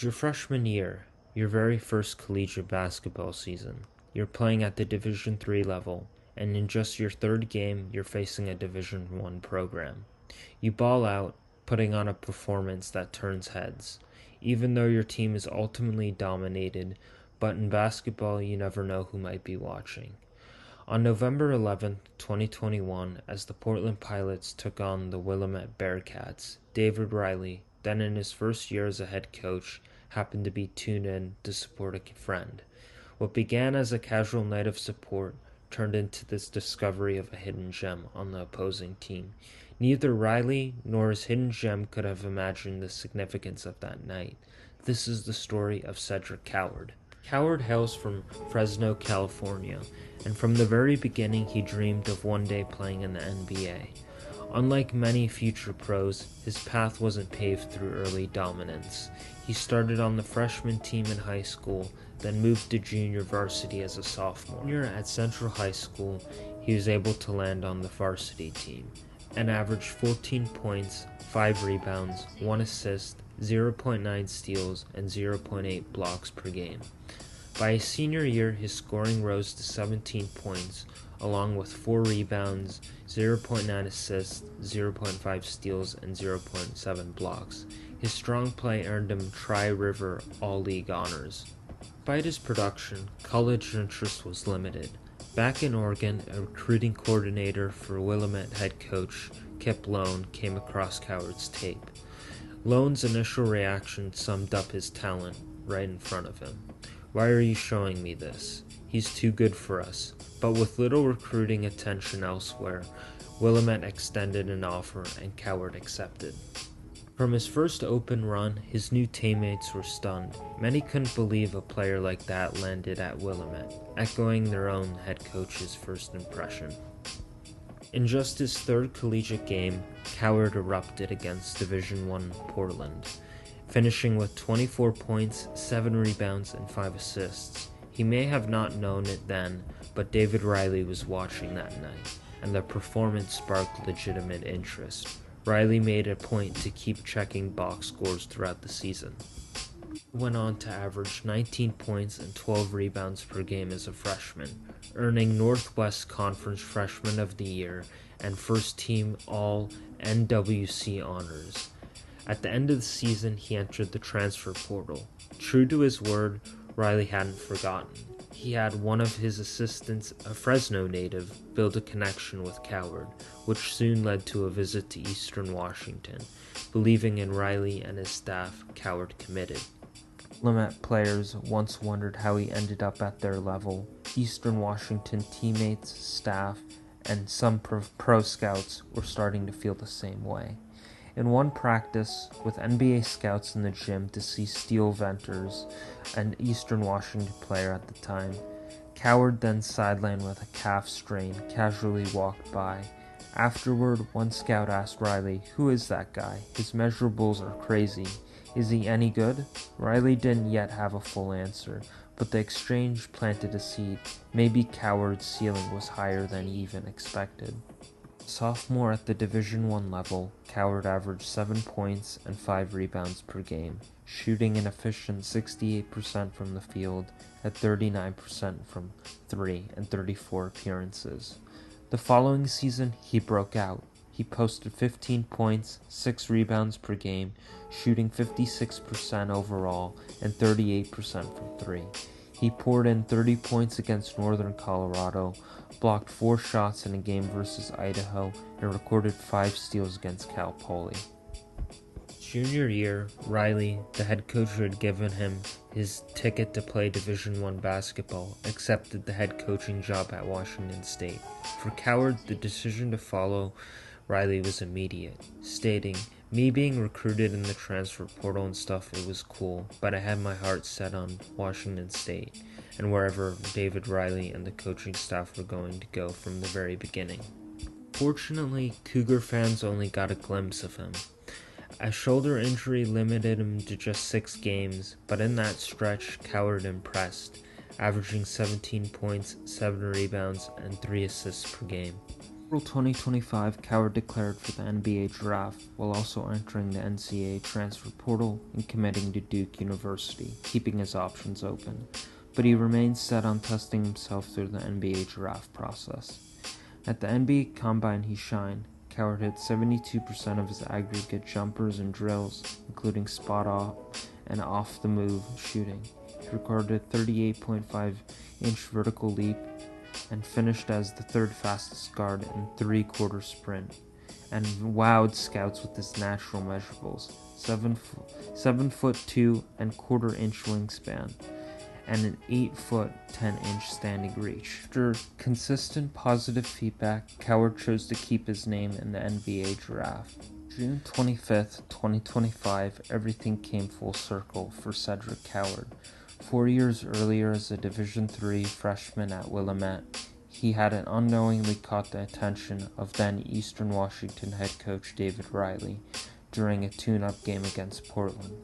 Your freshman year, your very first collegiate basketball season. You're playing at the Division III level, and in just your third game, you're facing a Division I program. You ball out, putting on a performance that turns heads, even though your team is ultimately dominated, but in basketball, you never know who might be watching. On November 11th, 2021, as the Portland Pilots took on the Willamette Bearcats, David Riley, then in his first year as a head coach, happened to be tuned in to support a friend. What began as a casual night of support turned into this discovery of a hidden gem on the opposing team. Neither Riley nor his hidden gem could have imagined the significance of that night. This is the story of Cedric Coward. Coward hails from Fresno, California, and from the very beginning he dreamed of one day playing in the NBA. Unlike many future pros, his path wasn't paved through early dominance. He started on the freshman team in high school, then moved to junior varsity as a sophomore. Junior at Central High School, he was able to land on the varsity team and averaged 14 points, 5 rebounds, 1 assist, 0.9 steals, and 0.8 blocks per game. By his senior year, his scoring rose to 17 points, along with 4 rebounds, 0.9 assists, 0.5 steals, and 0.7 blocks. His strong play earned him Tri-River All-League honors. Despite his production, college interest was limited. Back in Oregon, a recruiting coordinator for Willamette head coach Kip Lone came across Coward's tape. Lone's initial reaction summed up his talent right in front of him. "Why are you showing me this? He's too good for us." But with little recruiting attention elsewhere, Willamette extended an offer and Coward accepted. From his first open run, his new teammates were stunned. Many couldn't believe a player like that landed at Willamette, echoing their own head coach's first impression. In just his third collegiate game, Coward erupted against Division I Portland, finishing with 24 points, 7 rebounds, and 5 assists. He may have not known it then, but David Riley was watching that night, and the performance sparked legitimate interest. Riley made a point to keep checking box scores throughout the season. He went on to average 19 points and 12 rebounds per game as a freshman, earning Northwest Conference Freshman of the Year and first team All-NWC honors. At the end of the season, he entered the transfer portal. True to his word, Riley hadn't forgotten. He had one of his assistants, a Fresno native, build a connection with Coward, which soon led to a visit to Eastern Washington. Believing in Riley and his staff, Coward committed. Willamette players once wondered how he ended up at their level. Eastern Washington teammates, staff, and some pro scouts were starting to feel the same way. In one practice, with NBA scouts in the gym to see Steel Venters, an Eastern Washington player at the time, Coward, then sidelined with a calf strain, casually walked by. Afterward, one scout asked Riley, "Who is that guy? His measurables are crazy. Is he any good?" Riley didn't yet have a full answer, but the exchange planted a seed. Maybe Coward's ceiling was higher than he even expected. Sophomore at the Division I level, Coward averaged 7 points and 5 rebounds per game, shooting an efficient 68% from the field at 39% from 3 and 34 appearances. The following season, he broke out. He posted 15 points, 6 rebounds per game, shooting 56% overall and 38% from 3. He poured in 30 points against Northern Colorado, blocked 4 shots in a game versus Idaho, and recorded 5 steals against Cal Poly. Junior year, Riley, the head coach who had given him his ticket to play Division I basketball, accepted the head coaching job at Washington State. For Coward, the decision to follow Riley was immediate, stating, "Me being recruited in the transfer portal and stuff, it was cool, but I had my heart set on Washington State and wherever David Riley and the coaching staff were going to go from the very beginning." Fortunately, Cougar fans only got a glimpse of him. A shoulder injury limited him to just 6 games, but in that stretch, Coward impressed, averaging 17 points, 7 rebounds, and 3 assists per game. April 2025, Coward declared for the NBA draft while also entering the NCAA transfer portal and committing to Duke University, keeping his options open. But he remains set on testing himself through the NBA draft process. At the NBA Combine he shined. Coward hit 72% of his aggregate jumpers and drills, including spot off and off-the-move shooting. He recorded a 38.5-inch vertical leap and finished as the third fastest guard in three-quarter sprint, and wowed scouts with his natural measurables: 7'2" and quarter-inch wingspan, and an 8' 10" standing reach. After consistent positive feedback, Coward chose to keep his name in the NBA draft. June 25th, 2025, everything came full circle for Cedric Coward. 4 years earlier, as a Division III freshman at Willamette, he had unknowingly caught the attention of then Eastern Washington head coach David Riley during a tune-up game against Portland.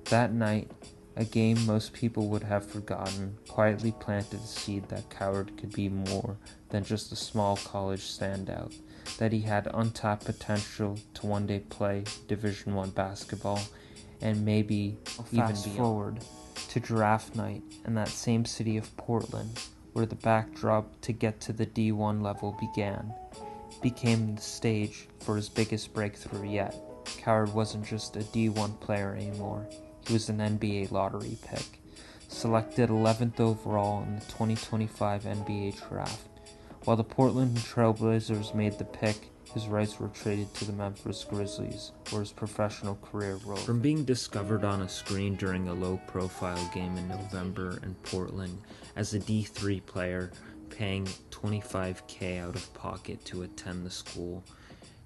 That night, a game most people would have forgotten, quietly planted the seed that Coward could be more than just a small college standout, that he had untapped potential to one day play Division I basketball, and maybe even beyond. Forward to draft night in that same city of Portland, where the backdrop to get to the D1 level became the stage for his biggest breakthrough yet. Coward wasn't just a D1 player anymore. He was an NBA lottery pick, selected 11th overall in the 2025 NBA draft. While the Portland Trailblazers made the pick, his rights were traded to the Memphis Grizzlies, where his professional career rose. From being discovered on a screen during a low-profile game in November in Portland as a D3 player, paying $25,000 out of pocket to attend the school,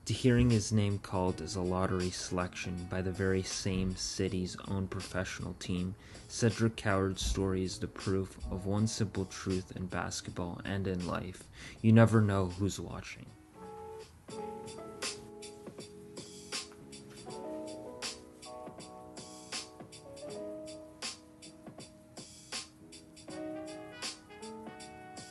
to hearing his name called as a lottery selection by the very same city's own professional team, Cedric Coward's story is the proof of one simple truth in basketball and in life: you never know who's watching.